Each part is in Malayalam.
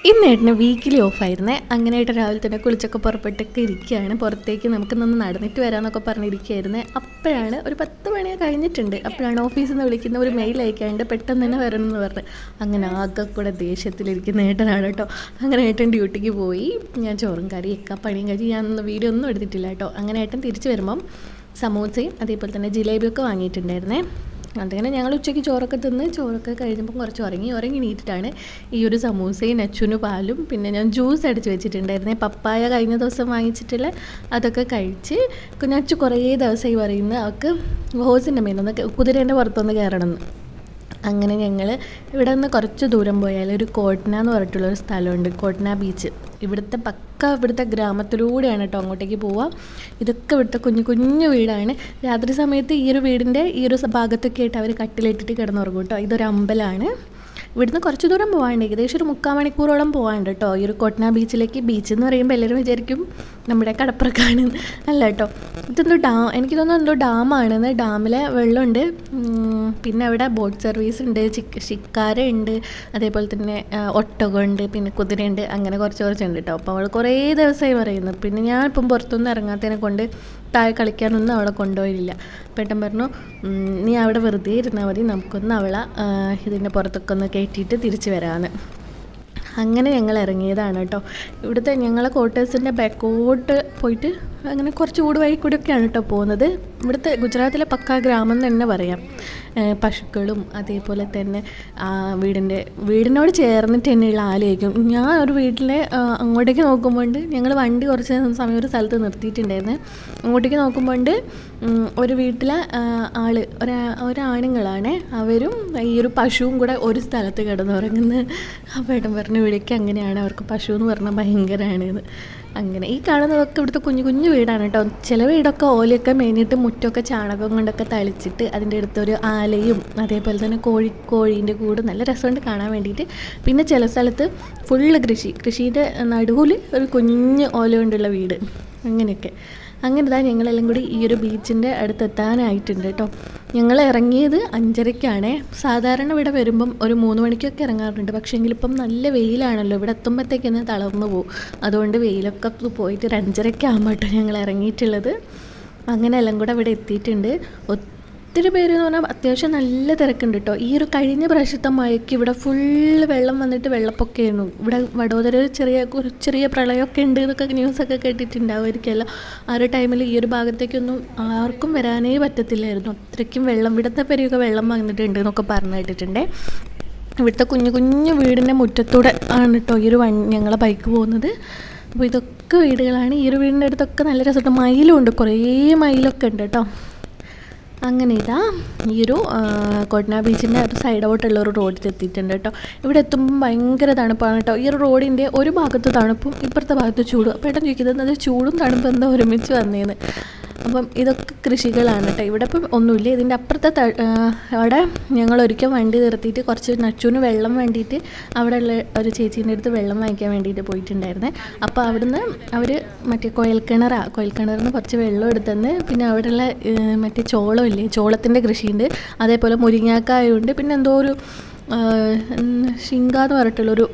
ഇന്നേട്ടന് വീക്കിലി ഓഫായിരുന്നേ. അങ്ങനെയായിട്ട് രാവിലെ തന്നെ കുളിച്ചൊക്കെ പുറപ്പെട്ടൊക്കെ ഇരിക്കുകയാണ്. പുറത്തേക്ക് നമുക്കൊന്ന് നടന്നിട്ട് വരാമെന്നൊക്കെ പറഞ്ഞിരിക്കുകയായിരുന്നേ. അപ്പോഴാണ് ഒരു 10 മണിയൊക്കെ കഴിഞ്ഞിട്ടുണ്ട്. അപ്പോഴാണ് ഓഫീസിൽ നിന്ന് വിളിക്കുന്ന ഒരു മെയിൽ അയക്കാണ്ട് പെട്ടെന്ന് തന്നെ വരണമെന്ന് പറഞ്ഞ്. അങ്ങനെ ആകെ കൂടെ ദേഷ്യത്തിലിരിക്കുന്ന ഏട്ടനാണ് കേട്ടോ. അങ്ങനെ ഏട്ടൻ ഡ്യൂട്ടിക്ക് പോയി. ഞാൻ ചോറും കറിയൊക്കെ പണിയും കഴിച്ച് ഞാനൊന്നും വീഡിയോ ഒന്നും എടുത്തിട്ടില്ല കേട്ടോ. അങ്ങനെ ഏട്ടൻ തിരിച്ച് വരുമ്പം സമൂസയും അതേപോലെ തന്നെ ജിലേബിയൊക്കെ വാങ്ങിയിട്ടുണ്ടായിരുന്നേ. അങ്ങനെ ഞങ്ങൾ ഉച്ചയ്ക്ക് ചോറൊക്കെ തിന്ന് ചോറൊക്കെ കഴിഞ്ഞപ്പോൾ കുറച്ച് ഉറങ്ങി നീറ്റിട്ടാണ് ഈ ഒരു സമൂസയും നച്ചുന് പാലും പിന്നെ ഞാൻ ജ്യൂസ് അടിച്ച് വെച്ചിട്ടുണ്ടായിരുന്നേ. പപ്പായ കഴിഞ്ഞ ദിവസം വാങ്ങിച്ചിട്ടുള്ള അതൊക്കെ കഴിച്ച് നച്ചു കുറേ ദിവസമായി പറയുന്നത് അവൾക്ക് ഹോസിൻ്റെ മേലൊന്ന് കുതിരേൻ്റെ പുറത്തൊന്ന് കയറണമെന്ന്. അങ്ങനെ ഞങ്ങൾ ഇവിടെ നിന്ന് കുറച്ച് ദൂരം പോയാൽ ഒരു കോട്ട്ന എന്ന് പറഞ്ഞിട്ടുള്ളൊരു സ്ഥലമുണ്ട്, കോട്ട്ന ബീച്ച്. ഇവിടുത്തെ ഗ്രാമത്തിലൂടെയാണ് കേട്ടോ അങ്ങോട്ടേക്ക് പോവുക. ഇതൊക്കെ ഇവിടുത്തെ കുഞ്ഞു കുഞ്ഞു വീടാണ്. രാത്രി സമയത്ത് ഈ ഒരു വീടിൻ്റെ ഈ ഒരു ഭാഗത്തൊക്കെ ആയിട്ട് അവർ കട്ടിലിട്ടിട്ട് കിടന്നുറങ്ങും കേട്ടോ. ഇതൊരു അമ്പലമാണ്. ഇവിടുന്ന് കുറച്ച് ദൂരം പോകാനുണ്ട്, ഏകദേശം ഒരു 3/4 മണിക്കൂറോളം പോകാനുണ്ട് കേട്ടോ ഈ ഒരു കോട്ട്ന ബീച്ചിലേക്ക്. ബീച്ച് എന്ന് പറയുമ്പോൾ എല്ലാവരും വിചാരിക്കും നമ്മുടെ കടപ്പുറക്കാണ്, അല്ല കേട്ടോ. ഇതെന്തോ എനിക്ക് തോന്നുന്നു എന്തോ ഡാമാണെന്ന്. ഡാമിലെ വെള്ളമുണ്ട്, പിന്നെ അവിടെ ബോട്ട് സർവീസ് ഉണ്ട്, ശിക്കാരയുണ്ട്, അതേപോലെ തന്നെ ഒട്ടകമുണ്ട്, പിന്നെ കുതിരയുണ്ട്, അങ്ങനെ കുറച്ചുണ്ട് കേട്ടോ. അപ്പോൾ അവൾ കുറേ ദിവസമായി പറയുന്നു. പിന്നെ ഞാൻ ഇപ്പം പുറത്തൊന്നും ഇറങ്ങാത്തതിനെ കൊണ്ട് താഴെ കളിക്കാനൊന്നും അവളെ കൊണ്ടുപോയില്ല. പെട്ടെന്ന് പറഞ്ഞു നീ അവിടെ വെറുതെ ഇരുന്നാൽ മതി, നമുക്കൊന്ന് അവളെ ഇതിൻ്റെ പുറത്തൊക്കെ ഒന്ന് കയറ്റിയിട്ട് തിരിച്ച് വരാമെന്ന്. അങ്ങനെ ഞങ്ങൾ ഇറങ്ങിയതാണ് കേട്ടോ. ഇവിടുത്തെ ഞങ്ങളെ ക്വാർട്ടേഴ്സിൻ്റെ ബാക്കോട്ട് പോയിട്ട് അങ്ങനെ കുറച്ച് ഊട് വഴി കൂടെയൊക്കെയാണ് കേട്ടോ പോകുന്നത്. ഇവിടുത്തെ ഗുജറാത്തിലെ പക്കാ ഗ്രാമം എന്ന് തന്നെ പറയാം. പശുക്കളും അതേപോലെ തന്നെ വീടിനോട് ചേർന്നിട്ട് തന്നെയുള്ള ആലയായിരിക്കും. ഞാൻ ഒരു വീട്ടിലെ അങ്ങോട്ടേക്ക് നോക്കുമ്പോൾ ഞങ്ങൾ വണ്ടി കുറച്ച് സമയം ഒരു സ്ഥലത്ത് നിർത്തിയിട്ടുണ്ടായിരുന്നു. അങ്ങോട്ടേക്ക് നോക്കുമ്പോൾ ഒരു വീട്ടിലെ ഒരാണുങ്ങളാണ്, അവരും ഈ ഒരു പശുവും കൂടെ ഒരു സ്ഥലത്ത് കിടന്നുറങ്ങുന്നത്. അപ്പോൾ ഏട്ടൻ പറഞ്ഞു ഇവിടേക്ക് അങ്ങനെയാണ്, അവർക്ക് പശു എന്ന് പറഞ്ഞാൽ ഭയങ്കരമാണെന്ന്. അങ്ങനെ ഈ കാണുന്നതൊക്കെ ഇവിടുത്തെ കുഞ്ഞു കുഞ്ഞു വീടാണ് കേട്ടോ. ചില വീടൊക്കെ ഓലയൊക്കെ മേഞ്ഞിട്ട് മുറ്റമൊക്കെ ചാണകം കൊണ്ടൊക്കെ തളിച്ചിട്ട് അതിൻ്റെ അടുത്തൊരു ആലയും അതേപോലെ തന്നെ കോഴീൻ്റെ കൂട് നല്ല രസമുണ്ട് കാണാൻ വേണ്ടിയിട്ട്. പിന്നെ ചില സ്ഥലത്ത് ഫുള്ള് കൃഷിയുടെ നടുവിൽ ഒരു കുഞ്ഞ് ഓല കൊണ്ടുള്ള വീട്, അങ്ങനെയൊക്കെ. അങ്ങനെ ഇതാ ഞങ്ങളെല്ലാം കൂടി ഈ ഒരു ബീച്ചിൻ്റെ അടുത്തെത്താനായിട്ടുണ്ട് കേട്ടോ. ഞങ്ങൾ ഇറങ്ങിയത് 5:30-ക്കാണ്. സാധാരണ ഇവിടെ വരുമ്പം ഒരു 3 മണിക്കൊക്കെ ഇറങ്ങാറുണ്ട്. പക്ഷേ എങ്കിലിപ്പം നല്ല വെയിലാണല്ലോ, ഇവിടെ എത്തുമ്പോഴത്തേക്കൊന്ന് തളർന്നു പോകും. അതുകൊണ്ട് വെയിലൊക്കെ പോയിട്ട് ഒരു 5:30-ക്ക് ആകുമ്പോൾ കേട്ടോ ഞങ്ങൾ ഇറങ്ങിയിട്ടുള്ളത്. അങ്ങനെ എല്ലാം കൂടെ ഇവിടെ എത്തിയിട്ടുണ്ട്. ഒത്തിരി പേര് എന്ന് പറഞ്ഞാൽ അത്യാവശ്യം നല്ല തിരക്കുണ്ട് കേട്ടോ. ഈ ഒരു കഴിഞ്ഞ പ്രാവശ്യത്തെ മഴയ്ക്ക് ഇവിടെ ഫുള്ള് വെള്ളം വന്നിട്ട് വെള്ളപ്പൊക്കമായിരുന്നു. ഇവിടെ വഡോദര ചെറിയ പ്രളയമൊക്കെ ഉണ്ട് എന്നൊക്കെ ന്യൂസൊക്കെ കേട്ടിട്ടുണ്ടാവുമായിരിക്കുമല്ലോ. ആ ഒരു ടൈമിൽ ഈ ഒരു ഭാഗത്തേക്കൊന്നും ആർക്കും വരാനേ പറ്റത്തില്ലായിരുന്നു, അത്രയ്ക്കും വെള്ളം. ഇവിടുത്തെ പേരെയൊക്കെ വെള്ളം വന്നിട്ടുണ്ട് എന്നൊക്കെ പറഞ്ഞു കേട്ടിട്ടുണ്ട്. ഇവിടുത്തെ കുഞ്ഞു കുഞ്ഞു വീടിൻ്റെ മുറ്റത്തൂടെ ആണ് കേട്ടോ ഈ ഒരു ഞങ്ങളെ ബൈക്ക് പോകുന്നത്. അപ്പോൾ ഇതൊക്കെ വീടുകളാണ്. ഈ ഒരു വീടിൻ്റെ അടുത്തൊക്കെ നല്ല രസമായിട്ട് മയിലും ഉണ്ട്, കുറേ മയിലൊക്കെ ഉണ്ട് കേട്ടോ. അങ്ങനെ ഇതാ ഈ ഒരു കോട്ട്ന ബീച്ചിൻ്റെ ഒരു സൈഡോട്ടുള്ള ഒരു റോഡിൽ എത്തിയിട്ടുണ്ട് കേട്ടോ. ഇവിടെ എത്തുമ്പം ഭയങ്കര തണുപ്പാണ് കേട്ടോ. ഈ ഒരു റോഡിൻ്റെ ഒരു ഭാഗത്ത് തണുപ്പും ഇപ്പുറത്തെ ഭാഗത്ത് ചൂടും. അപ്പോൾ ഏട്ടൻ ചോദിക്കുന്നത് അത് ചൂടും തണുപ്പും എന്താ ഒരുമിച്ച് വന്നേന്ന്. അപ്പം ഇതൊക്കെ കൃഷികളാണ് കേട്ടോ. ഇവിടെ ഇപ്പം ഒന്നുമില്ല. ഇതിൻ്റെ അപ്പുറത്തെ അവിടെ ഞങ്ങൾ ഒരിക്കൽ വണ്ടി നിർത്തിയിട്ട് കുറച്ച് നച്ചുവിന് വെള്ളം വേണ്ടിയിട്ട് അവിടെയുള്ള ഒരു ചേച്ചീൻ്റെ അടുത്ത് വെള്ളം വാങ്ങിക്കാൻ വേണ്ടിയിട്ട് പോയിട്ടുണ്ടായിരുന്നേ. അപ്പോൾ അവിടുന്ന് അവർ മറ്റേ കുഴൽക്കിണറിന് കുറച്ച് വെള്ളം എടുത്തെന്ന്. പിന്നെ അവിടെയുള്ള മറ്റേ ചോളമില്ലേ, ചോളത്തിൻ്റെ കൃഷിയുണ്ട്, അതേപോലെ മുരിങ്ങാക്കായുണ്ട്, പിന്നെ എന്തോ ഒരു ശിങ്ക എന്ന് പറഞ്ഞിട്ടുള്ളൊരു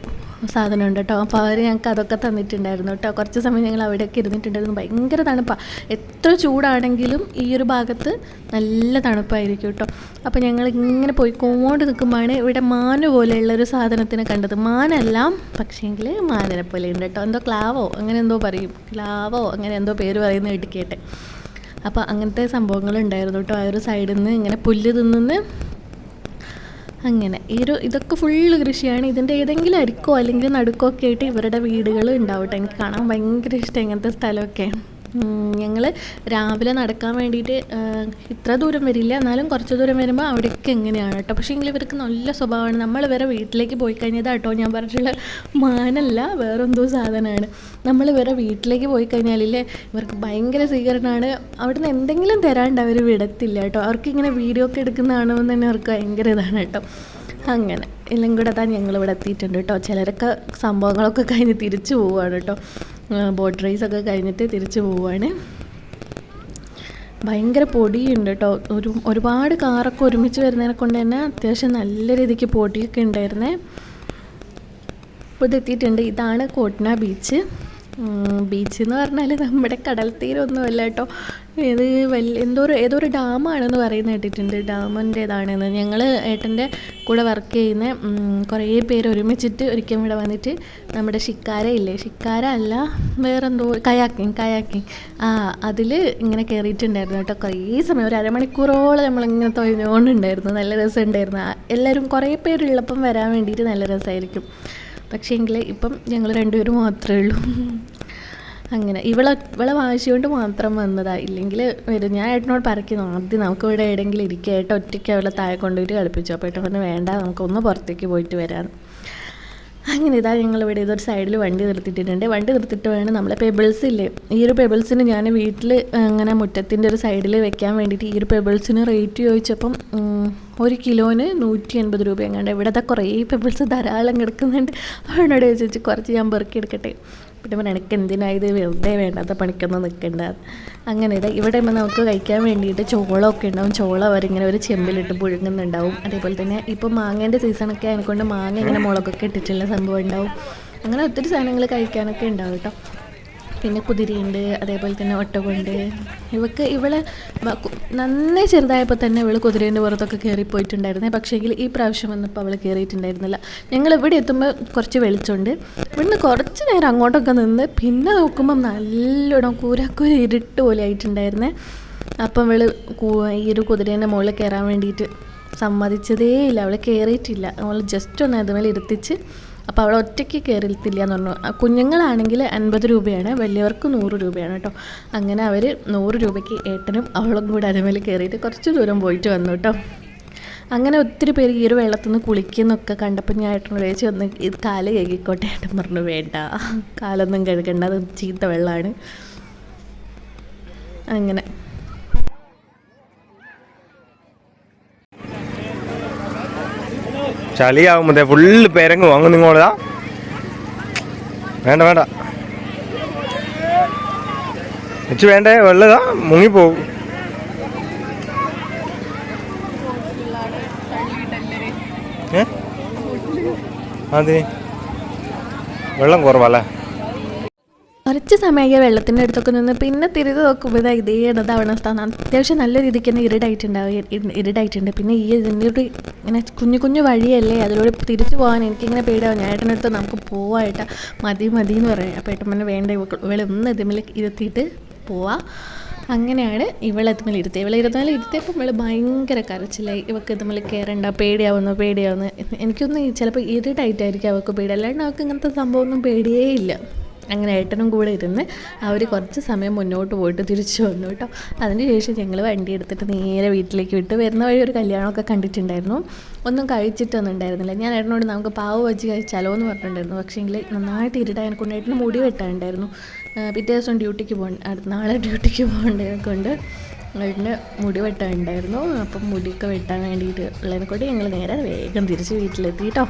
സാധനം ഉണ്ട് കേട്ടോ. അപ്പോൾ അവർ ഞങ്ങൾക്ക് അതൊക്കെ തന്നിട്ടുണ്ടായിരുന്നു കേട്ടോ. കുറച്ച് സമയം ഞങ്ങൾ അവിടെയൊക്കെ ഇരുന്നിട്ടുണ്ടായിരുന്നു. ഭയങ്കര തണുപ്പാണ്. എത്ര ചൂടാണെങ്കിലും ഈ ഒരു ഭാഗത്ത് നല്ല തണുപ്പായിരിക്കും കേട്ടോ. അപ്പോൾ ഞങ്ങൾ ഇങ്ങനെ പോയിക്കൊണ്ട് നിൽക്കുമ്പോഴാണ് ഇവിടെ മാന് പോലെയുള്ളൊരു സാധനത്തിനെ കണ്ടത്. മാനല്ല, പക്ഷേങ്കിൽ മാനിനെ പോലെ ഉണ്ട് കേട്ടോ. എന്തോ ക്ലാവോ അങ്ങനെ എന്തോ പറയും, ക്ലാവോ അങ്ങനെ എന്തോ പേര് പറയുന്ന ഇടിക്കട്ടെ. അപ്പോൾ അങ്ങനത്തെ സംഭവങ്ങളുണ്ടായിരുന്നു കേട്ടോ. ആ ഒരു സൈഡിൽ നിന്ന് ഇങ്ങനെ പുല്ല് തിന്നുന്ന്. അങ്ങനെ ഇതൊക്കെ ഫുള്ള് കൃഷിയാണ്. ഇതിൻ്റെ ഏതെങ്കിലും അരിക്കോ അല്ലെങ്കിൽ നടുക്കോ ഒക്കെ ആയിട്ട് ഇവരുടെ വീടുകൾ ഉണ്ടാവട്ടെ. എനിക്ക് കാണാൻ ഭയങ്കര ഇഷ്ടം ഇങ്ങനത്തെ സ്ഥലമൊക്കെ. ഞങ്ങൾ രാവിലെ നടക്കാൻ വേണ്ടിയിട്ട് ഇത്ര ദൂരം വരില്ല, എന്നാലും കുറച്ച് ദൂരം വരുമ്പോൾ അവിടെയൊക്കെ എങ്ങനെയാണ് കേട്ടോ. പക്ഷേ എങ്കിൽ ഇവർക്ക് നല്ല സ്വഭാവമാണ്. നമ്മൾ ഇവരെ വീട്ടിലേക്ക് പോയി കഴിഞ്ഞതാ കേട്ടോ ഞാൻ പറഞ്ഞിട്ടുള്ള മാനല്ല, വേറെന്തോ സാധനമാണ്. നമ്മൾ ഇവരെ വീട്ടിലേക്ക് പോയി കഴിഞ്ഞാലില്ലേ ഇവർക്ക് ഭയങ്കര സ്വീകരണമാണ്. അവിടുന്ന് എന്തെങ്കിലും തരാണ്ട് അവർ വിടത്തില്ല കേട്ടോ. അവർക്കിങ്ങനെ വീഡിയോ ഒക്കെ എടുക്കുന്നതാണോ എന്ന് തന്നെ അവർക്ക് ഭയങ്കര ഇതാണ് കേട്ടോ. അങ്ങനെ എല്ലാം കൂടെ അതാ ഞങ്ങളിവിടെ എത്തിയിട്ടുണ്ട് കേട്ടോ. ചിലരൊക്കെ സംഭവങ്ങളൊക്കെ കഴിഞ്ഞ് തിരിച്ചു പോവുകയാണ് കേട്ടോ. ബോട്ട് റേസൊക്കെ കഴിഞ്ഞിട്ട് തിരിച്ചു പോവുകയാണ്. ഭയങ്കര പൊടിയുണ്ട് കേട്ടോ. ഒരുപാട് കാറൊക്കെ ഒരുമിച്ച് വരുന്നതിനെ കൊണ്ട് തന്നെ അത്യാവശ്യം നല്ല രീതിക്ക് പൊടിയൊക്കെ ഉണ്ടായിരുന്നേ. അപ്പോൾ ഇതെത്തിയിട്ടുണ്ട്. ഇതാണ് കോട്ട്ന ബീച്ച്. ബീച്ച് എന്ന് പറഞ്ഞാൽ നമ്മുടെ കടൽ തീരമൊന്നുമല്ല കേട്ടോ. ഇത് ഏതോ ഒരു ഡാമാണെന്ന് പറയുന്നത് കേട്ടിട്ടുണ്ട്. ഡാമിൻ്റേതാണെന്ന്. ഞങ്ങൾ ഏട്ടൻ്റെ കൂടെ വർക്ക് ചെയ്യുന്ന കുറേ പേര് ഒരുമിച്ചിട്ട് ഒരിക്കലും ഇവിടെ വന്നിട്ട് നമ്മുടെ ഷിക്കാര ഇല്ലേ, ഷിക്കാര അല്ല വേറെന്തോ കയാക്കിങ് അതിൽ ഇങ്ങനെ കയറിയിട്ടുണ്ടായിരുന്നു കേട്ടോ. കുറേ സമയം, ഒരു അരമണിക്കൂറോളം നമ്മളിങ്ങനെ തൊഴിഞ്ഞുകൊണ്ടുണ്ടായിരുന്നു. നല്ല രസമുണ്ടായിരുന്നു. എല്ലാവരും കുറേ പേരുള്ളപ്പം വരാൻ വേണ്ടിയിട്ട് നല്ല രസമായിരിക്കും. പക്ഷേ എങ്കിൽ ഇപ്പം ഞങ്ങൾ രണ്ടുപേരും മാത്രമേ ഉള്ളൂ. അങ്ങനെ ഇവളെ വാശി കൊണ്ട് മാത്രം വന്നതാണ്. ഇല്ലെങ്കിൽ വരും. ഞാൻ ഏട്ടനോട് പറയ്ക്കുന്നു ആദ്യം നമുക്ക് ഇവിടെ എവിടെയെങ്കിലും ഇരിക്കുക. ഏട്ടൻ ഒറ്റയ്ക്ക് അവളെ താഴെ കൊണ്ടുപോയിട്ട് കളിപ്പിച്ചു. അപ്പോൾ ഏട്ടൻ പറഞ്ഞു വേണ്ട, നമുക്കൊന്ന് പുറത്തേക്ക് പോയിട്ട് വരാം. അങ്ങനെ ഇതാ ഞങ്ങളിവിടെ ഇതൊരു സൈഡിൽ വണ്ടി നിർത്തിയിട്ടുണ്ട്. വണ്ടി നിർത്തിയിട്ട് വേണം നമ്മളെ പെബിൾസ് ഇല്ലേ, ഈ ഒരു പെബിൾസിന് ഞാൻ വീട്ടിൽ അങ്ങനെ മുറ്റത്തിൻ്റെ ഒരു സൈഡിൽ വെക്കാൻ വേണ്ടിയിട്ട് ഈ ഒരു പെബിൾസിന് റേറ്റ് ചോദിച്ചപ്പം 1 കിലോന് 180 രൂപ എങ്ങാണ്ട്. ഇവിടെ കുറേ പെബിൾസ് ധാരാളം കിടക്കുന്നുണ്ട്. അവനോട് ചോദിച്ചു കുറച്ച് ഞാൻ പെറുക്കി എടുക്കട്ടെ. പിന്നെ പറഞ്ഞാൽ എനിക്ക് എന്തിനാണ് ഇത്, വെറുതെ വേണ്ടാത്ത പണിക്കൊന്നും നിൽക്കണ്ട. അങ്ങനെ ഇതാ ഇവിടെ നമുക്ക് കഴിക്കാൻ വേണ്ടിയിട്ട് ചോളമൊക്കെ ഉണ്ടാവും. ചോളം അവരിങ്ങനെ ഒരു ചെമ്പിലിട്ട് പുഴുങ്ങുന്നുണ്ടാവും. അതേപോലെ തന്നെ ഇപ്പോൾ മാങ്ങേൻ്റെ സീസണൊക്കെ അതിനെക്കൊണ്ട് മാങ്ങ ഇങ്ങനെ മുളകൊക്കെ ഇട്ടിട്ടുള്ള സംഭവം ഉണ്ടാവും. അങ്ങനെ ഒത്തിരി സാധനങ്ങൾ കഴിക്കാനൊക്കെ ഉണ്ടാവും കേട്ടോ. പിന്നെ കുതിരയുണ്ട്, അതേപോലെ തന്നെ ഒട്ടകമുണ്ട്. ഇവളെ നന്നേ ചെറുതായപ്പോൾ തന്നെ ഇവൾ കുതിരേൻ്റെ പുറത്തൊക്കെ കയറിപ്പോയിട്ടുണ്ടായിരുന്നേ. പക്ഷേങ്കിൽ ഈ പ്രാവശ്യം വന്നപ്പോൾ അവൾ കയറിയിട്ടുണ്ടായിരുന്നില്ല. ഞങ്ങൾ ഇവിടെ എത്തുമ്പോൾ കുറച്ച് വെളിച്ചമുണ്ട്. ഇവിടുന്ന് കുറച്ച് നേരം അങ്ങോട്ടൊക്കെ നിന്ന് പിന്നെ നോക്കുമ്പം നല്ലോണം കൂരാക്കൂര ഇരുട്ട് പോലെ ആയിട്ടുണ്ടായിരുന്നേ. അപ്പം ഇവൾ ഈ ഒരു കുതിരേൻ്റെ മുകളിൽ കയറാൻ വേണ്ടിയിട്ട് സമ്മതിച്ചതേ ഇല്ല. അവൾ കയറിയിട്ടില്ല. അവൾ ജസ്റ്റ് ഒന്ന് അതുമേലെ ഇരുത്തിച്ച്, അപ്പോൾ അവൾ ഒറ്റയ്ക്ക് കയറിയിട്ടില്ല എന്ന് പറഞ്ഞു. കുഞ്ഞുങ്ങളാണെങ്കിൽ 50 രൂപയാണ്, വലിയവർക്ക് 100 രൂപയാണ് കേട്ടോ. അങ്ങനെ അവർ 100 രൂപയ്ക്ക് ഏട്ടനും അവളും കൂടെ അതുമേലെ കയറിയിട്ട് കുറച്ച് ദൂരം പോയിട്ട് വന്നു കേട്ടോ. അങ്ങനെ ഒത്തിരി പേര് ഈ ഒരു വെള്ളത്തിൽ നിന്ന് കുളിക്കുന്നൊക്കെ കണ്ടപ്പോൾ ഞാൻ ഏട്ടനോട് ചോദിച്ചു ഒന്ന് ഇത് കാല് കഴുകിക്കോട്ടെ. ഏട്ടൻ പറഞ്ഞു വേണ്ട, കാലൊന്നും കഴുകണ്ട, അത് ചീത്ത വെള്ളമാണ്. അങ്ങനെ ചളിയാകുമ്പോ ഫുള്ള് പെരങ്ങും അങ്ങ് നിങ്ങളതാ. വേണ്ട വെച്ച് വേണ്ടേ, വെള്ളതാ മുങ്ങിപ്പോവും. അതെ വെള്ളം കുറവല്ലേ. കുറച്ച് സമയമൊക്കെ വെള്ളത്തിൻ്റെ അടുത്തൊക്കെ നിന്ന് പിന്നെ തിരികെ നോക്കുമ്പോൾ ഇതേ ഇടതാവണ സ്ഥലം അത്യാവശ്യം നല്ല രീതിക്ക് തന്നെ ഇരുടായിട്ടുണ്ട്. പിന്നെ ഈ ഇതിൻ്റെ ഒരു ഇങ്ങനെ കുഞ്ഞു വഴിയല്ലേ, അതിലൂടെ തിരിച്ചു പോകാൻ എനിക്കിങ്ങനെ പേടിയാവും. ഞാൻ ഏട്ടനടുത്ത് നമുക്ക് പോവായിട്ടാ മതി എന്ന് പറയാം. അപ്പോൾ ഏട്ടൻ പറഞ്ഞാൽ വേണ്ട, ഇവളൊന്ന് ഇതിൽ ഇരുത്തിയിട്ട് പോവാം. അങ്ങനെയാണ് ഇവളെത്തുമ്പോൾ ഇരുത്തിയപ്പോൾ ഇവൾ ഭയങ്കര കരച്ചിലായി. ഇവൾക്ക് ഇതുമ്പോൾ കയറണ്ട, പേടിയാവുന്നു. എനിക്കൊന്ന് ചിലപ്പോൾ ഇരുട്ടായിട്ടായിരിക്കും അവൾക്ക് പേടി, അല്ലാണ്ട് അവൾക്ക് ഇങ്ങനത്തെ സംഭവമൊന്നും പേടിയേ ഇല്ല. അങ്ങനെ ഏട്ടനും കൂടെ ഇരുന്ന് അവർ കുറച്ച് സമയം മുന്നോട്ട് പോയിട്ട് തിരിച്ചു വന്നു കേട്ടോ. അതിന് ശേഷം ഞങ്ങൾ വണ്ടി എടുത്തിട്ട് നേരെ വീട്ടിലേക്ക് വിട്ട് വരുന്ന വഴി ഒരു കല്യാണമൊക്കെ കണ്ടിട്ടുണ്ടായിരുന്നു. ഒന്നും കഴിച്ചിട്ടൊന്നും ഉണ്ടായിരുന്നില്ല. ഞാൻ ഏട്ടനോട് നമുക്ക് പാവ് വെച്ച് കഴിച്ചാലോ എന്ന് പറഞ്ഞിട്ടുണ്ടായിരുന്നു. പക്ഷേങ്കിൽ നന്നായിട്ട് ഇരുട്ടായതിനെ കൊണ്ട് ഏട്ടന് മുടി വെട്ടാനുണ്ടായിരുന്നു. പിറ്റേ ദിവസം നാളെ ഡ്യൂട്ടിക്ക് പോകേണ്ടതിനെ കൊണ്ട് ഏട്ടന് മുടി വെട്ടാനുണ്ടായിരുന്നു. അപ്പം മുടിയൊക്കെ വെട്ടാൻ വേണ്ടിയിട്ട് ഉള്ളതിനെ കൊണ്ട് ഞങ്ങൾ നേരെ വേഗം തിരിച്ച് വീട്ടിലെത്തി കേട്ടോ.